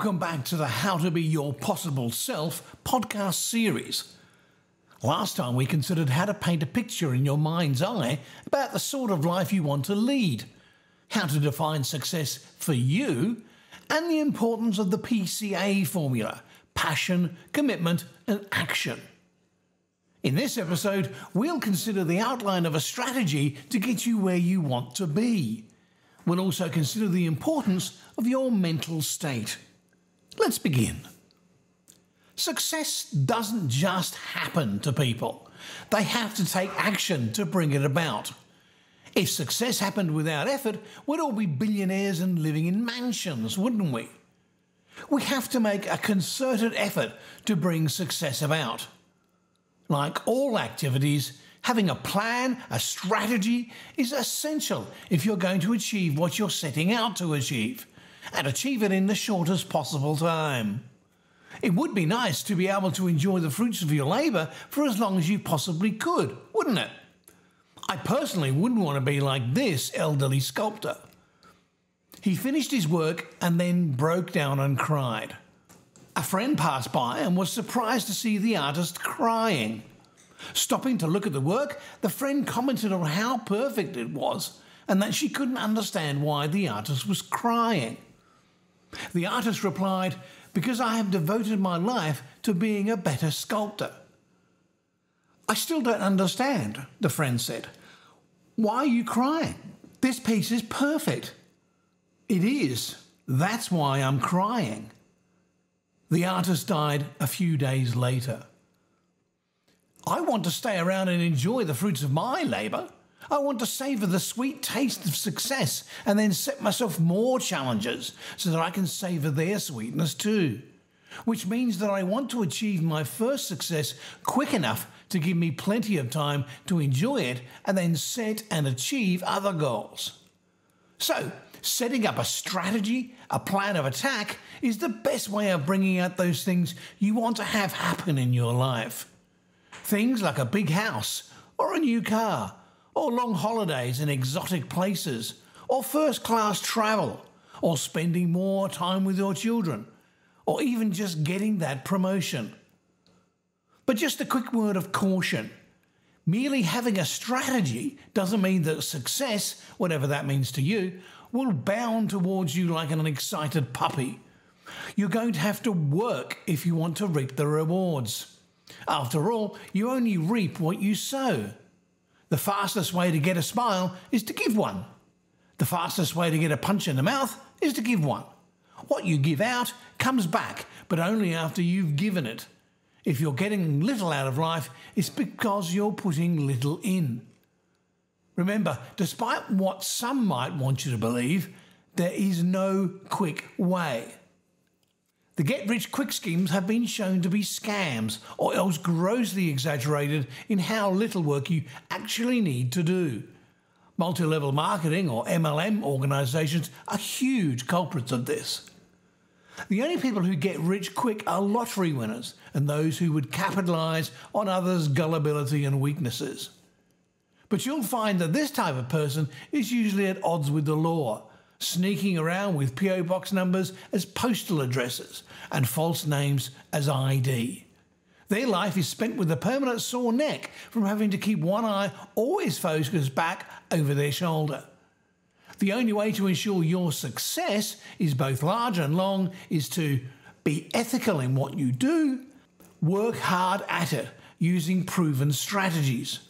Welcome back to the How to Be Your Possible Self podcast series. Last time we considered how to paint a picture in your mind's eye about the sort of life you want to lead, how to define success for you, and the importance of the PCA formula: passion, commitment, and action. In this episode, we'll consider the outline of a strategy to get you where you want to be. We'll also consider the importance of your mental state. Let's begin. Success doesn't just happen to people. They have to take action to bring it about. If success happened without effort, we'd all be billionaires and living in mansions, wouldn't we? We have to make a concerted effort to bring success about. Like all activities, having a plan, a strategy, is essential if you're going to achieve what you're setting out to achieve, and achieve it in the shortest possible time. It would be nice to be able to enjoy the fruits of your labour for as long as you possibly could, wouldn't it? I personally wouldn't want to be like this elderly sculptor. He finished his work and then broke down and cried. A friend passed by and was surprised to see the artist crying. Stopping to look at the work, the friend commented on how perfect it was and that she couldn't understand why the artist was crying. The artist replied, "Because I have devoted my life to being a better sculptor." "I still don't understand," the friend said. "Why are you crying? This piece is perfect." "It is. That's why I'm crying." The artist died a few days later. I want to stay around and enjoy the fruits of my labour. I want to savour the sweet taste of success and then set myself more challenges so that I can savour their sweetness too. Which means that I want to achieve my first success quick enough to give me plenty of time to enjoy it and then set and achieve other goals. So, setting up a strategy, a plan of attack, is the best way of bringing out those things you want to have happen in your life. Things like a big house, or a new car, or long holidays in exotic places, or first-class travel, or spending more time with your children, or even just getting that promotion. But just a quick word of caution. Merely having a strategy doesn't mean that success, whatever that means to you, will bound towards you like an excited puppy. You're going to have to work if you want to reap the rewards. After all, you only reap what you sow. The fastest way to get a smile is to give one. The fastest way to get a punch in the mouth is to give one. What you give out comes back, but only after you've given it. If you're getting little out of life, it's because you're putting little in. Remember, despite what some might want you to believe, there is no quick way. The get-rich-quick schemes have been shown to be scams or else grossly exaggerated in how little work you actually need to do. Multi-level marketing or MLM organisations are huge culprits of this. The only people who get rich quick are lottery winners and those who would capitalise on others' gullibility and weaknesses. But you'll find that this type of person is usually at odds with the law, sneaking around with PO box numbers as postal addresses and false names as ID. Their life is spent with a permanent sore neck from having to keep one eye always focused back over their shoulder. The only way to ensure your success is both large and long is to be ethical in what you do, work hard at it using proven strategies.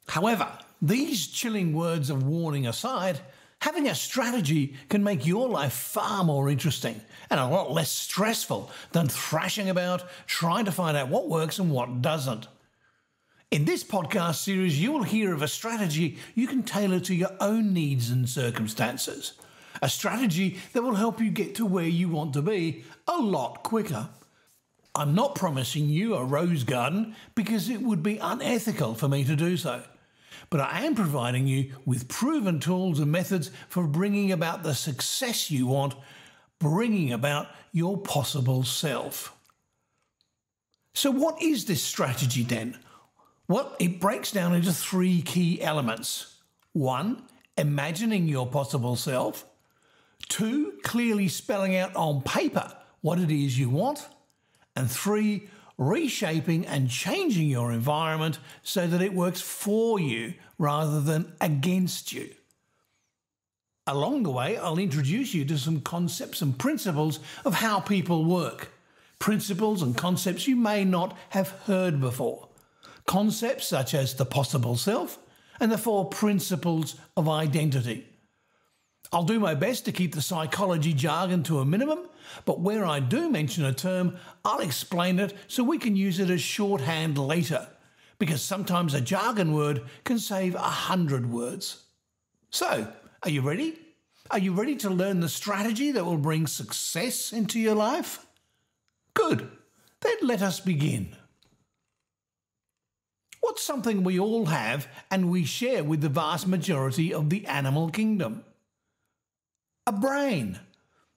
However, these chilling words of warning aside, having a strategy can make your life far more interesting and a lot less stressful than thrashing about trying to find out what works and what doesn't. In this podcast series, you will hear of a strategy you can tailor to your own needs and circumstances. A strategy that will help you get to where you want to be a lot quicker. I'm not promising you a rose garden because it would be unethical for me to do so. But I am providing you with proven tools and methods for bringing about the success you want, bringing about your possible self. So what is this strategy then? Well, it breaks down into three key elements. 1, imagining your possible self. 2, clearly spelling out on paper what it is you want. And 3, reshaping and changing your environment so that it works for you rather than against you. Along the way, I'll introduce you to some concepts and principles of how people work. Principles and concepts you may not have heard before. Concepts such as the possible self and the 4 principles of identity. I'll do my best to keep the psychology jargon to a minimum, but where I do mention a term, I'll explain it so we can use it as shorthand later, because sometimes a jargon word can save 100 words. So, are you ready? Are you ready to learn the strategy that will bring success into your life? Good. Then let us begin. What's something we all have and we share with the vast majority of the animal kingdom? A brain.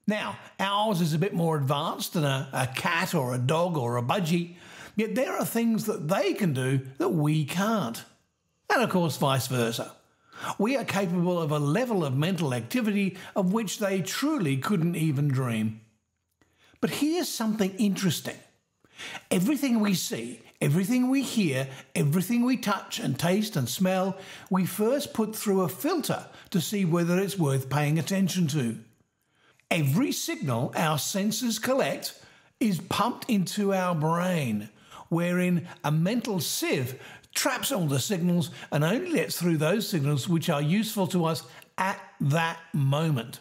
Now, ours is a bit more advanced than a cat or a dog or a budgie, yet there are things that they can do that we can't. And of course, vice versa. We are capable of a level of mental activity of which they truly couldn't even dream. But here's something interesting. Everything we see, everything we hear, everything we touch and taste and smell, we first put through a filter to see whether it's worth paying attention to. Every signal our senses collect is pumped into our brain, wherein a mental sieve traps all the signals and only lets through those signals which are useful to us at that moment.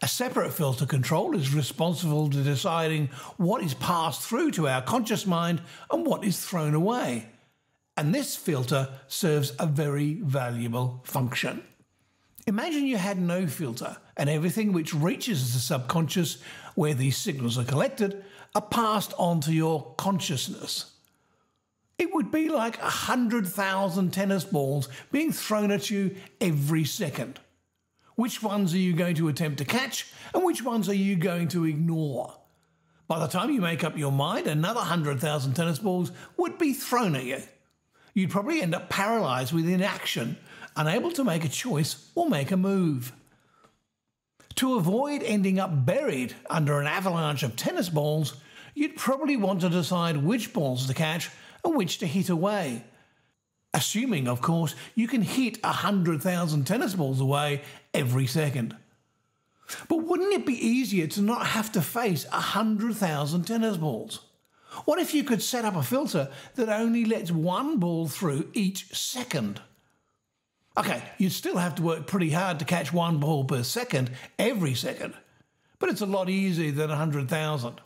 A separate filter control is responsible to deciding what is passed through to our conscious mind and what is thrown away. And this filter serves a very valuable function. Imagine you had no filter and everything which reaches the subconscious where these signals are collected are passed on to your consciousness. It would be like 100,000 tennis balls being thrown at you every second. Which ones are you going to attempt to catch and which ones are you going to ignore? By the time you make up your mind, another 100,000 tennis balls would be thrown at you. You'd probably end up paralysed with inaction, unable to make a choice or make a move. To avoid ending up buried under an avalanche of tennis balls, you'd probably want to decide which balls to catch and which to hit away. Assuming, of course, you can hit 100,000 tennis balls away every second. But wouldn't it be easier to not have to face 100,000 tennis balls? What if you could set up a filter that only lets one ball through each second? Okay, you'd still have to work pretty hard to catch one ball per second every second, but it's a lot easier than 100,000.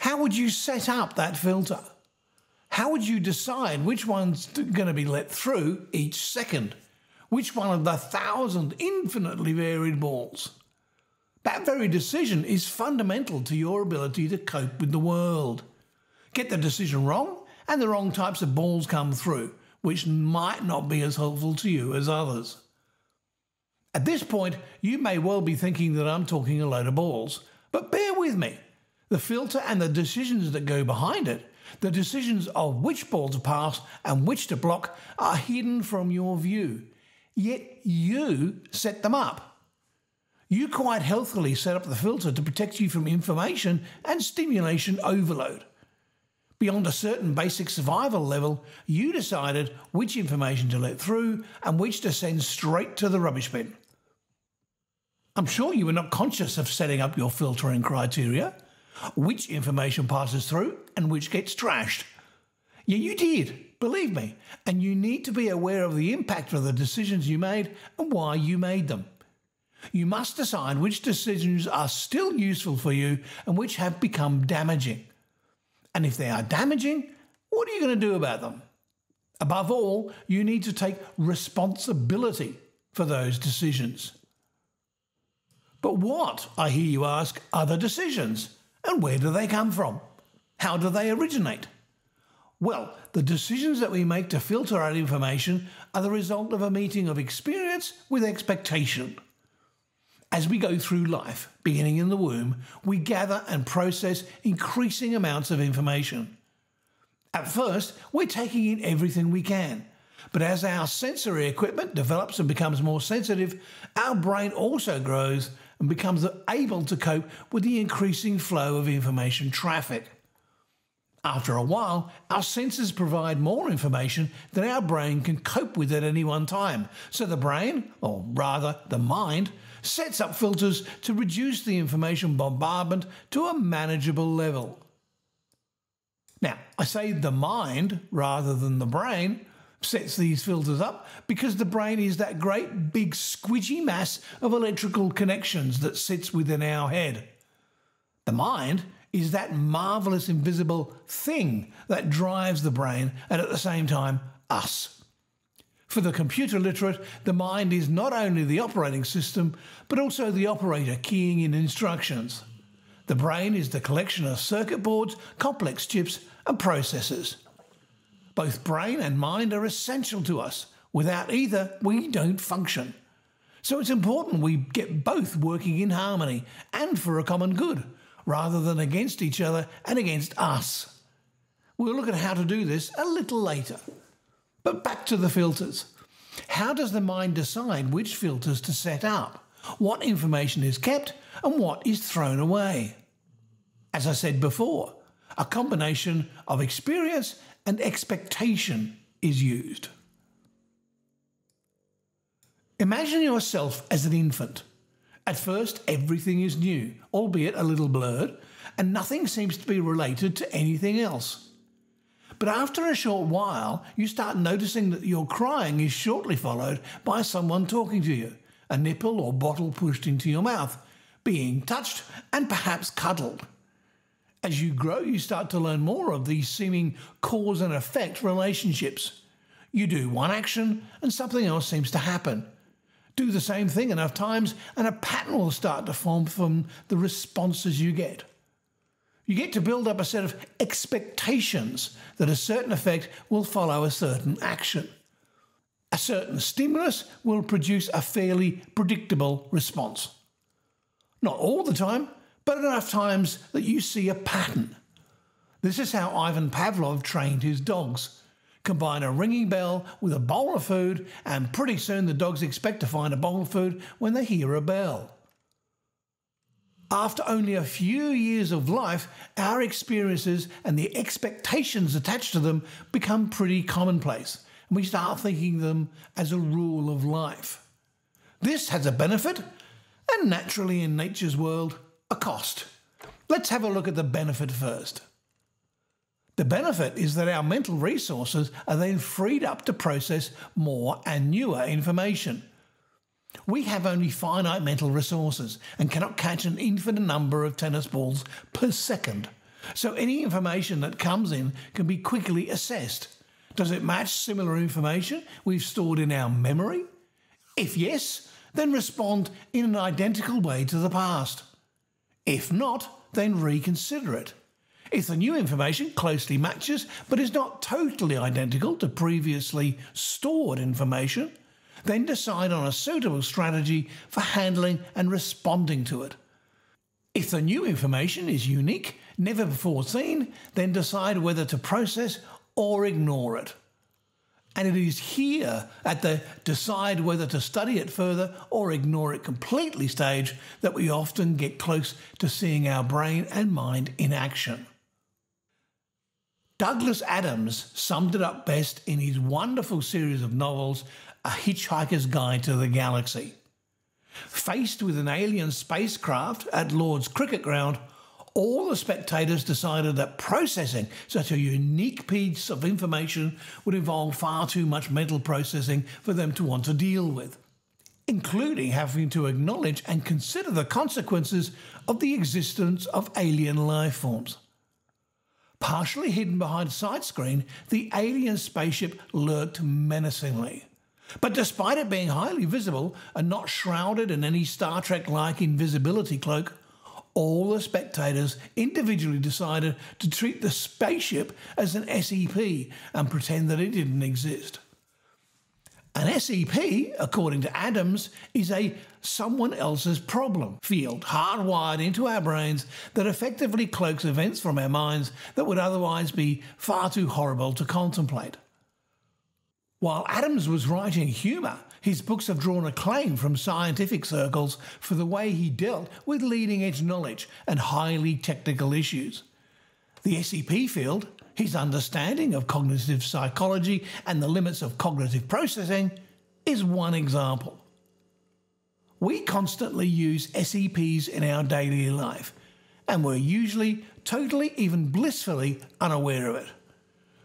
How would you set up that filter? How would you decide which one's going to be let through each second? Which one of the 1,000 infinitely varied balls? That very decision is fundamental to your ability to cope with the world. Get the decision wrong, and the wrong types of balls come through, which might not be as helpful to you as others. At this point, you may well be thinking that I'm talking a load of balls, but bear with me. The filter and the decisions that go behind it, the decisions of which ball to pass and which to block, are hidden from your view. Yet you set them up. You quite healthily set up the filter to protect you from information and stimulation overload. Beyond a certain basic survival level, you decided which information to let through and which to send straight to the rubbish bin. I'm sure you were not conscious of setting up your filtering criteria, which information passes through and which gets trashed. Yeah, you did, believe me, and you need to be aware of the impact of the decisions you made and why you made them. You must decide which decisions are still useful for you and which have become damaging. And if they are damaging, what are you going to do about them? Above all, you need to take responsibility for those decisions. But what, I hear you ask, are the decisions? And where do they come from? How do they originate? Well, the decisions that we make to filter out information are the result of a meeting of experience with expectation. As we go through life, beginning in the womb, we gather and process increasing amounts of information. At first, we're taking in everything we can, but as our sensory equipment develops and becomes more sensitive, our brain also grows and becomes able to cope with the increasing flow of information traffic. After a while, our senses provide more information than our brain can cope with at any one time. So the brain, or rather the mind, sets up filters to reduce the information bombardment to a manageable level. Now, I say the mind rather than the brain sets these filters up because the brain is that great big squidgy mass of electrical connections that sits within our head. The mind is that marvellous invisible thing that drives the brain and at the same time us. For the computer literate, the mind is not only the operating system but also the operator keying in instructions. The brain is the collection of circuit boards, complex chips and processors. Both brain and mind are essential to us. Without either, we don't function. So it's important we get both working in harmony and for a common good, rather than against each other and against us. We'll look at how to do this a little later. But back to the filters. How does the mind decide which filters to set up? What information is kept and what is thrown away? As I said before, a combination of experience and expectation is used. Imagine yourself as an infant. At first, everything is new, albeit a little blurred, and nothing seems to be related to anything else. But after a short while, you start noticing that your crying is shortly followed by someone talking to you, a nipple or bottle pushed into your mouth, being touched and perhaps cuddled. As you grow, you start to learn more of these seeming cause and effect relationships. You do one action and something else seems to happen. Do the same thing enough times and a pattern will start to form from the responses you get. You get to build up a set of expectations that a certain effect will follow a certain action. A certain stimulus will produce a fairly predictable response. Not all the time, but enough times that you see a pattern. This is how Ivan Pavlov trained his dogs. Combine a ringing bell with a bowl of food, and pretty soon the dogs expect to find a bowl of food when they hear a bell. After only a few years of life, our experiences and the expectations attached to them become pretty commonplace, and we start thinking them as a rule of life. This has a benefit, and naturally in nature's world, a cost. Let's have a look at the benefit first. The benefit is that our mental resources are then freed up to process more and newer information. We have only finite mental resources and cannot catch an infinite number of tennis balls per second. So any information that comes in can be quickly assessed. Does it match similar information we've stored in our memory? If yes, then respond in an identical way to the past. If not, then reconsider it. If the new information closely matches but is not totally identical to previously stored information, then decide on a suitable strategy for handling and responding to it. If the new information is unique, never before seen, then decide whether to process or ignore it. And it is here at the decide whether to study it further or ignore it completely stage that we often get close to seeing our brain and mind in action. Douglas Adams summed it up best in his wonderful series of novels, A Hitchhiker's Guide to the Galaxy. Faced with an alien spacecraft at Lord's cricket ground, all the spectators decided that processing such a unique piece of information would involve far too much mental processing for them to want to deal with, including having to acknowledge and consider the consequences of the existence of alien life forms. Partially hidden behind a side screen, the alien spaceship lurked menacingly. But despite it being highly visible and not shrouded in any Star Trek-like invisibility cloak, all the spectators individually decided to treat the spaceship as an SEP and pretend that it didn't exist. An SEP, according to Adams, is a someone else's problem field hardwired into our brains that effectively cloaks events from our minds that would otherwise be far too horrible to contemplate. While Adams was writing humour, his books have drawn acclaim from scientific circles for the way he dealt with leading-edge knowledge and highly technical issues. The SEP field, his understanding of cognitive psychology and the limits of cognitive processing, is one example. We constantly use SEPs in our daily life, and we're usually totally, even blissfully, unaware of it.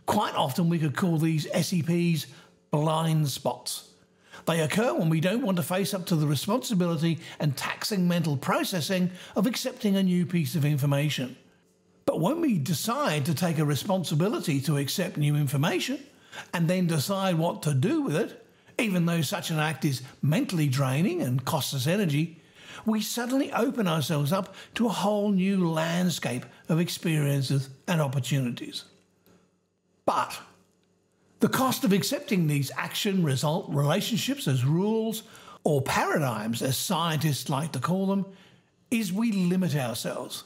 Quite often we could call these SEPs blind spots. They occur when we don't want to face up to the responsibility and taxing mental processing of accepting a new piece of information. But when we decide to take a responsibility to accept new information and then decide what to do with it, even though such an act is mentally draining and costs us energy, we suddenly open ourselves up to a whole new landscape of experiences and opportunities. But the cost of accepting these action-result relationships as rules, or paradigms as scientists like to call them, is we limit ourselves.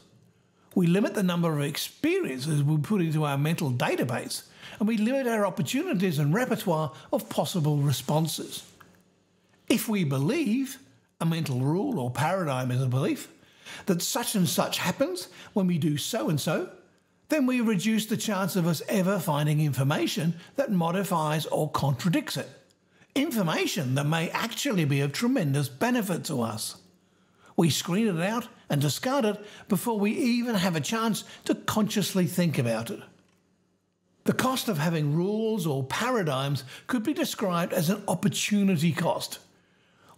We limit the number of experiences we put into our mental database, and we limit our opportunities and repertoire of possible responses. If we believe, a mental rule or paradigm is a belief, that such and such happens when we do so and so, then we reduce the chance of us ever finding information that modifies or contradicts it. Information that may actually be of tremendous benefit to us. We screen it out and discard it before we even have a chance to consciously think about it. The cost of having rules or paradigms could be described as an opportunity cost.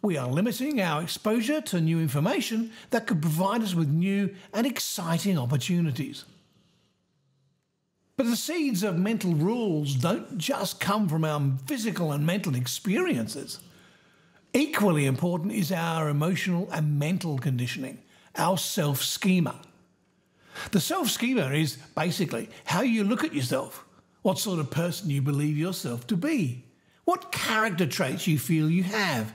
We are limiting our exposure to new information that could provide us with new and exciting opportunities. But the seeds of mental rules don't just come from our physical and mental experiences. Equally important is our emotional and mental conditioning, our self-schema. The self-schema is basically how you look at yourself, what sort of person you believe yourself to be, what character traits you feel you have,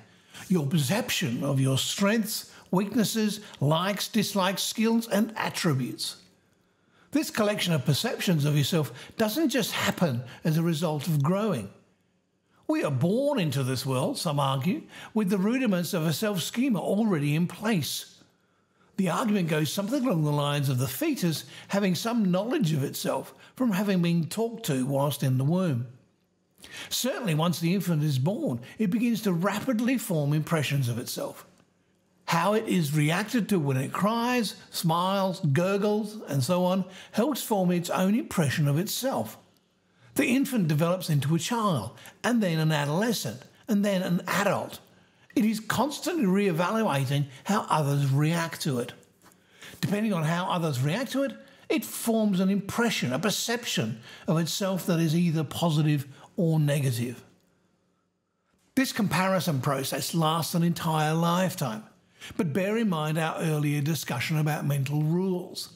your perception of your strengths, weaknesses, likes, dislikes, skills and attributes. This collection of perceptions of yourself doesn't just happen as a result of growing. We are born into this world, some argue, with the rudiments of a self-schema already in place. The argument goes something along the lines of the fetus having some knowledge of itself from having been talked to whilst in the womb. Certainly once the infant is born, it begins to rapidly form impressions of itself. How it is reacted to when it cries, smiles, gurgles, and so on, helps form its own impression of itself. The infant develops into a child, and then an adolescent, and then an adult. It is constantly re-evaluating how others react to it. Depending on how others react to it, it forms an impression, a perception of itself that is either positive or negative. This comparison process lasts an entire lifetime. But bear in mind our earlier discussion about mental rules.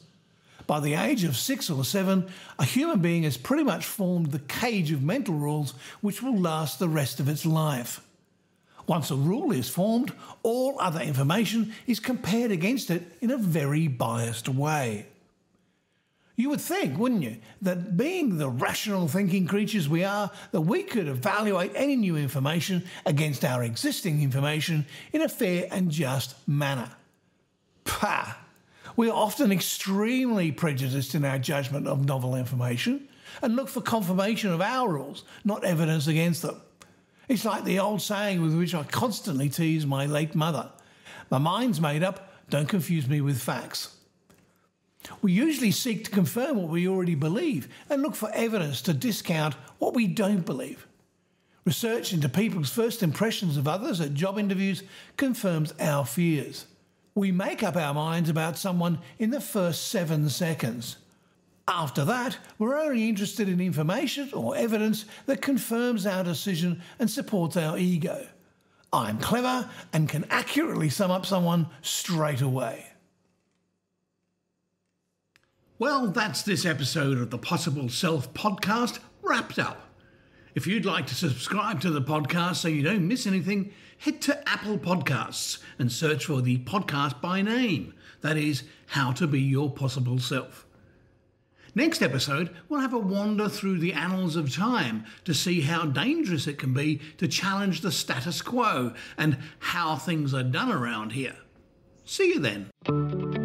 By the age of 6 or 7, a human being has pretty much formed the cage of mental rules which will last the rest of its life. Once a rule is formed, all other information is compared against it in a very biased way. You would think, wouldn't you, that being the rational thinking creatures we are, that we could evaluate any new information against our existing information in a fair and just manner. Pah! We are often extremely prejudiced in our judgment of novel information and look for confirmation of our rules, not evidence against them. It's like the old saying with which I constantly tease my late mother. My mind's made up, don't confuse me with facts. We usually seek to confirm what we already believe and look for evidence to discount what we don't believe. Research into people's first impressions of others at job interviews confirms our fears. We make up our minds about someone in the first 7 seconds. After that, we're only interested in information or evidence that confirms our decision and supports our ego. I'm clever and can accurately sum up someone straight away. Well, that's this episode of the Possible Self podcast wrapped up. If you'd like to subscribe to the podcast so you don't miss anything, head to Apple Podcasts and search for the podcast by name. That is, How to Be Your Possible Self. Next episode, we'll have a wander through the annals of time to see how dangerous it can be to challenge the status quo and how things are done around here. See you then.